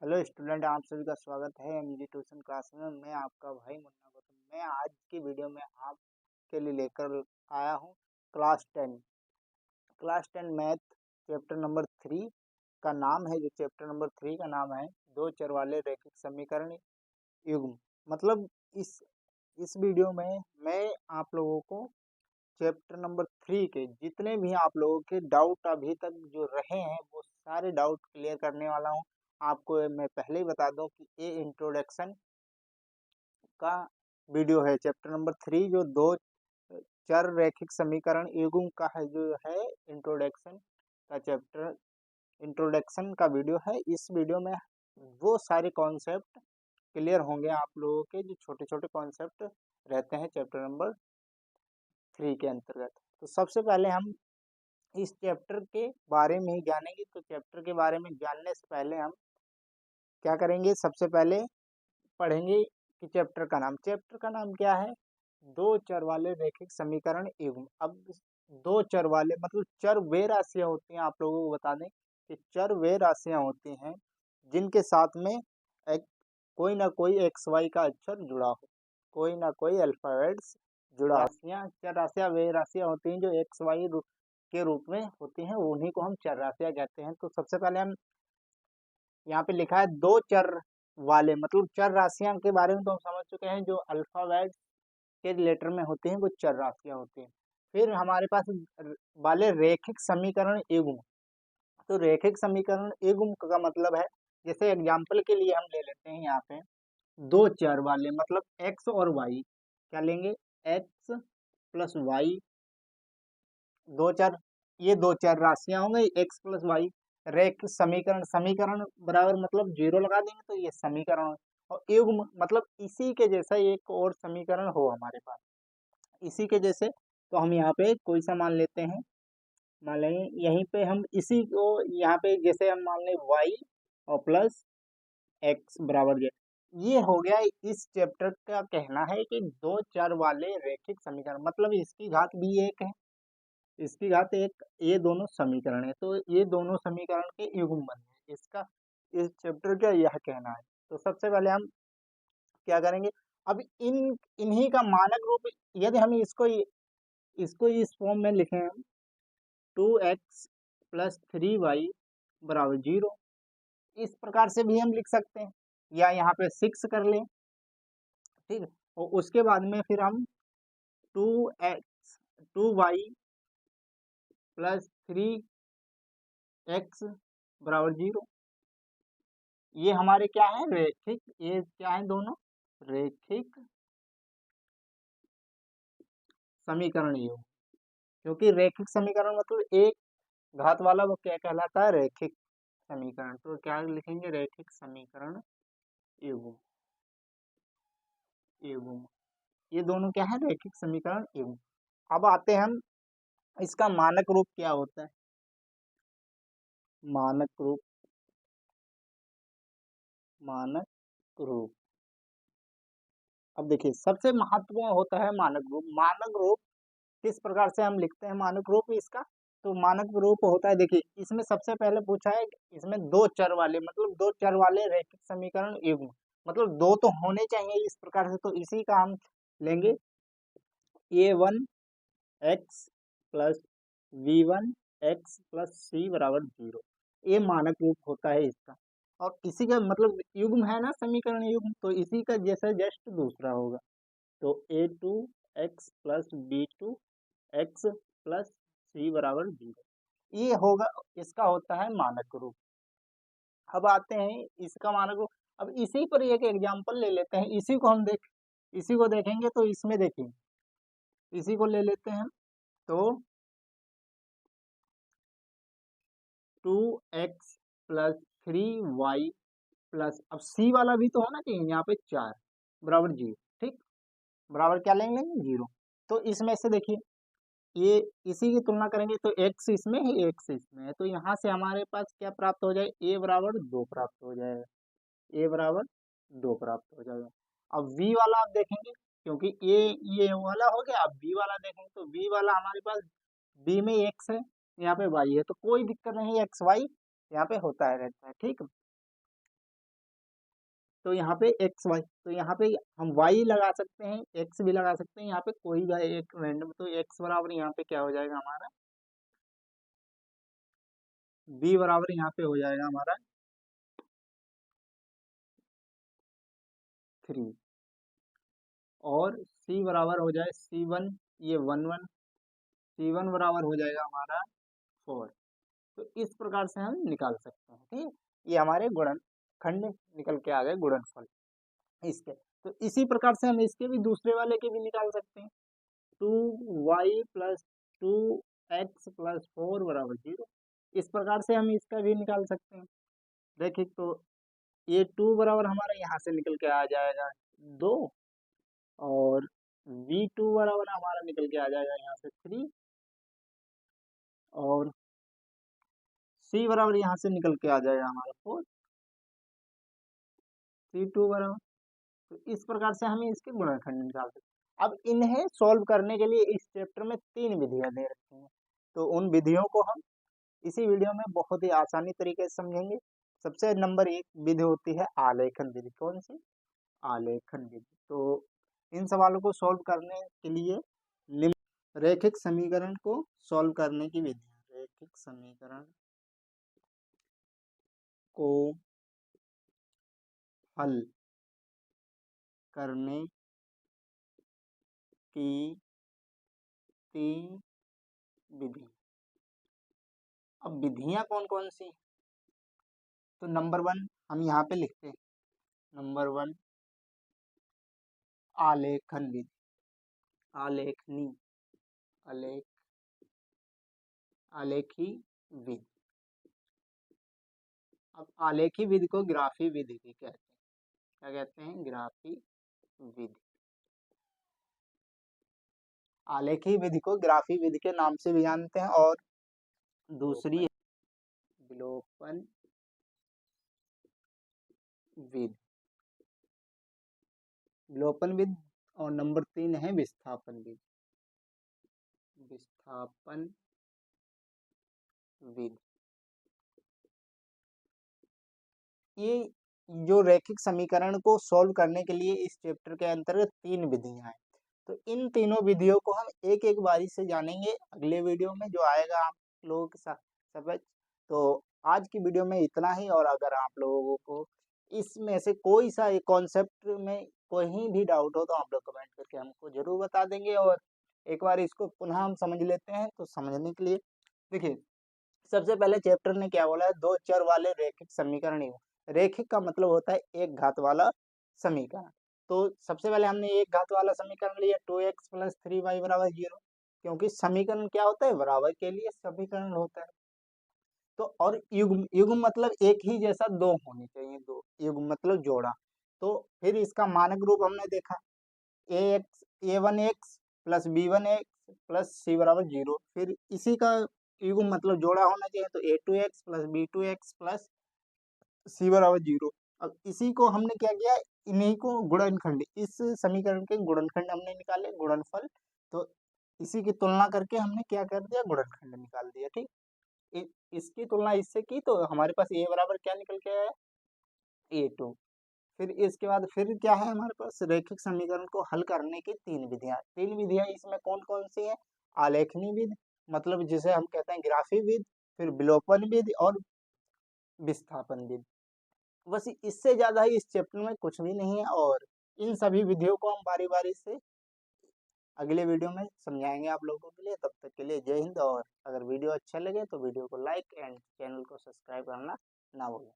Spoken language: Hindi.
हेलो स्टूडेंट, आप सभी का स्वागत है एमजी ट्यूशन क्लास में। मैं आपका भाई मुन्ना गौतम। मैं आज की वीडियो में आपके लिए लेकर आया हूँ क्लास 10 मैथ चैप्टर नंबर 3 का नाम है। जो चैप्टर नंबर 3 का नाम है दो चर वाले रैखिक समीकरण युग्म। मतलब इस वीडियो में मैं आप लोगों को चैप्टर नंबर 3 के जितने भी आप लोगों के डाउट अभी तक जो रहे हैं वो सारे डाउट क्लियर करने वाला हूँ। आपको मैं पहले ही बता दूं कि ये इंट्रोडक्शन का वीडियो है। चैप्टर नंबर 3 जो दो चर रैखिक समीकरण युग्म का है, जो है इंट्रोडक्शन का चैप्टर, इंट्रोडक्शन का वीडियो है। इस वीडियो में वो सारे कॉन्सेप्ट क्लियर होंगे आप लोगों के, जो छोटे छोटे कॉन्सेप्ट रहते हैं चैप्टर नंबर 3 के अंतर्गत। तो सबसे पहले हम इस चैप्टर के बारे में ही जानेंगे। तो चैप्टर के बारे में जानने से पहले हम क्या करेंगे, सबसे पहले पढ़ेंगे कि चैप्टर का नाम क्या है, दो चर वाले रैखिक समीकरण युग्म। अब दो चर वाले मतलब चर वे राशियां होती हैं। आप लोगों को बता दें कि चर वे राशियां होती हैं जिनके साथ में एक कोई ना कोई एक्स वाई का अक्षर जुड़ा हो, कोई ना कोई अल्फाबेट्स जुड़ा हो। राशियां चर राशियां वे राशियां होती हैं जो एक्स वाई के रूप में होती हैं, उन्हीं को हम चर राशियां कहते हैं। तो सबसे पहले हम यहाँ पे लिखा है दो चर वाले, मतलब चर राशियां के बारे में तो हम समझ चुके हैं। जो अल्फाबेट के लेटर में होते हैं वो चर राशियां होती हैं। फिर हमारे पास वाले रैखिक समीकरण युग्म। तो रैखिक समीकरण युग्म का मतलब है, जैसे एग्जांपल के लिए हम ले लेते हैं यहाँ पे दो चर वाले, मतलब एक्स और वाई। क्या लेंगे, एक्स प्लस वाई, दो चर, ये दो चर राशियां होंगे एक्स प्लस वाई। रेख समीकरण, समीकरण बराबर मतलब जीरो लगा देंगे तो ये समीकरण। और युग्म मतलब इसी के जैसा एक और समीकरण हो हमारे पास, इसी के जैसे। तो हम यहाँ पे कोई सा मान लेते हैं, मान लेंगे यहीं पे हम इसी को, यहाँ पे जैसे हम मान लें वाई और प्लस एक्स बराबर जेड। ये हो गया इस चैप्टर का कहना है कि दो चर वाले रैखिक समीकरण, मतलब इसकी घात भी एक है, इसकी घात एक, ये दोनों समीकरण है। तो ये दोनों समीकरण के युग्म बन गए। इसका इस चैप्टर का यह कहना है। तो सबसे पहले हम क्या करेंगे, अब इन्हीं का मानक रूप, यदि हम इसको इस फॉर्म में लिखें हम 2x प्लस 3y बराबर 0, इस प्रकार से भी हम लिख सकते हैं, या यहाँ पे 6 कर लें। ठीक है, और उसके बाद में फिर हम 2y प्लस 3x बराबर 0, ये हमारे क्या है, रैखिक, ये क्या है, दोनों रैखिक समीकरण योग। क्योंकि रैखिक समीकरण मतलब एक घात वाला, वो क्या कहलाता है, रैखिक समीकरण। तो क्या लिखेंगे, रैखिक समीकरण युग्म, युग्म, ये दोनों क्या है, रैखिक समीकरण युग्म। अब आते हैं हम, इसका मानक रूप क्या होता है, मानक रूप, मानक रूप। अब देखिए सबसे महत्वपूर्ण होता है मानक रूप। मानक रूप किस प्रकार से हम लिखते हैं, मानक रूप इसका। तो मानक रूप होता है, देखिए इसमें सबसे पहले पूछा है कि इसमें दो चर वाले, मतलब दो चर वाले रैखिक समीकरण युग्म, मतलब दो तो होने चाहिए इस प्रकार से। तो इसी का हम लेंगे a1x plus b1x plus c बराबर 0। ये मानक रूप होता है इसका। और इसी का मतलब युग्म है ना, समीकरण युग्म, तो इसी का जैसा जस्ट दूसरा होगा। तो a2x प्लस b2x प्लस सी बराबर 0, ये होगा, इसका होता है मानक रूप। अब आते हैं इसका मानक रूप। अब इसी पर एक एग्जांपल ले लेते हैं, इसी को देखेंगे। तो इसमें देखिए, इसी को ले लेते हैं। तो 2x प्लस 3y प्लस, अब सी वाला भी तो होना चाहिए यहाँ पे, 4 बराबर 0। ठीक, बराबर क्या लेंगे, 0। तो इसमें से देखिए, ये इसी की तुलना करेंगे तो x इसमें है, x इसमें है। तो यहाँ से हमारे पास क्या प्राप्त हो जाए, a बराबर 2 प्राप्त हो जाएगा, a बराबर 2 प्राप्त हो जाएगा। अब v वाला आप देखेंगे, क्योंकि ये वाला हो गया। अब b वाला देखेंगे तो b वाला हमारे पास, b में x है, यहाँ पे y है, तो कोई दिक्कत नहीं, x y यहाँ पे होता है, रहता है। ठीक, तो यहाँ पे एक्स वाई, तो यहाँ पे हम वाई लगा सकते हैं, एक्स भी लगा सकते हैं, यहाँ पे कोई भी एक रैंडम, तो एक्स बराबर यहाँ पे क्या हो जाएगा हमारा, बी बराबर यहाँ पे हो जाएगा हमारा 3, और सी बराबर हो जाए C1, ये 1 1, C1 बराबर हो जाएगा हमारा 4। तो इस प्रकार से हम निकाल सकते हैं, ठीक है। ये हमारे गुणनखंड निकल के आ गए, गुणनफल इसके। तो इसी प्रकार से हम इसके भी दूसरे वाले के भी निकाल सकते हैं। 2y प्लस 2x+4 बराबर 0। इस प्रकार से हम इसका भी निकाल सकते हैं। देखिए तो ये 2 बराबर हमारा यहाँ से निकल के आ जाएगा 2, और v2 बराबर हमारा निकल के आ जाएगा यहाँ से 3, और c बराबर यहाँ से निकल के आ जाएगा हमारा 4, c2 बराबर। तो इस प्रकार से हमें इसके गुणनखंड निकाल सकते हैं। अब इन्हें सॉल्व करने के लिए इस चैप्टर में 3 विधियां दे रखी हैं, तो उन विधियों को हम इसी वीडियो में बहुत ही आसानी तरीके से समझेंगे। सबसे नंबर 1 विधि होती है आलेखन विधि। कौन सी? आलेखन विधि। तो इन सवालों को सॉल्व करने के लिए निम्न रैखिक समीकरण को सॉल्व करने की विधि, रैखिक समीकरण को हल करने की 3 विधि। अब विधियां कौन कौन सी? तो नंबर 1 हम यहाँ पे लिखते हैं, नंबर 1 आलेखन विधि, आलेखनी, आलेख, आलेखी विधि। अब आलेखी विधि को ग्राफी विधि भी कहते हैं। क्या कहते हैं? ग्राफी विधि। आलेखी विधि को ग्राफी विधि के नाम से भी जानते हैं, और दूसरी विलोपन विधि, विलोपन विधि, और नंबर 3 है विस्थापन विधि, विस्थापन विधि। ये जो रैखिक समीकरण को सॉल्व करने के लिए इस चैप्टर के अंतर्गत 3 विधियां हैं। तो इन तीनों विधियों को हम एक एक बारी से जानेंगे अगले वीडियो में जो आएगा आप लोगों के साथ समझ। तो आज की वीडियो में इतना ही, और अगर आप लोगों को इसमें से कोई सा एक कॉन्सेप्ट में कोई भी डाउट हो तो आप लोग कमेंट करके हमको जरूर बता देंगे, और एक बार इसको पुनः हम समझ लेते हैं। तो समझने के लिए देखिए, सबसे पहले चैप्टर ने क्या बोला है, 2 चर वाले रैखिक समीकरण। रैखिक का मतलब होता है एक घात वाला समीकरण। तो सबसे पहले हमने एक घात वाला समीकरण लिया 2x+3y बराबर 0, क्योंकि समीकरण क्या होता है, बराबर के लिए समीकरण होता है। तो और युग्म, युग्म मतलब एक ही जैसा दो होने चाहिए, दो युग्म मतलब जोड़ा। तो फिर इसका मानक रूप हमने देखा, a1x plus b1x plus c बराबर 0। फिर इसी का युग्म मतलब जोड़ा होना चाहिए, तो a2x plus b2x plus c बराबर 0। अब इसी को हमने क्या किया, इन्हीं को गुणनखंड, इस समीकरण के गुणनखंड हमने निकाले, गुणनफल। तो इसी की तुलना करके हमने क्या कर दिया, गुणनखंड निकाल दिया, ठीक। इसकी तुलना इससे की तो हमारे पास a बराबर क्या निकल के आया, a2। फिर इसके बाद फिर क्या है हमारे पास, रैखिक समीकरण को हल करने की 3 विधियां। 3 विधियां इसमें कौन कौन सी है, आलेखनी विधि, मतलब जिसे हम कहते हैं ग्राफी विधि, फिर विलोपन विधि, और विस्थापन विधि। बस इससे ज्यादा ही इस चैप्टर में कुछ भी नहीं है, और इन सभी विधियों को हम बारी बारी से अगले वीडियो में समझाएंगे आप लोगों के लिए। तब तक के लिए जय हिंद, और अगर वीडियो अच्छा लगे तो वीडियो को लाइक एंड चैनल को सब्सक्राइब करना ना भूलें।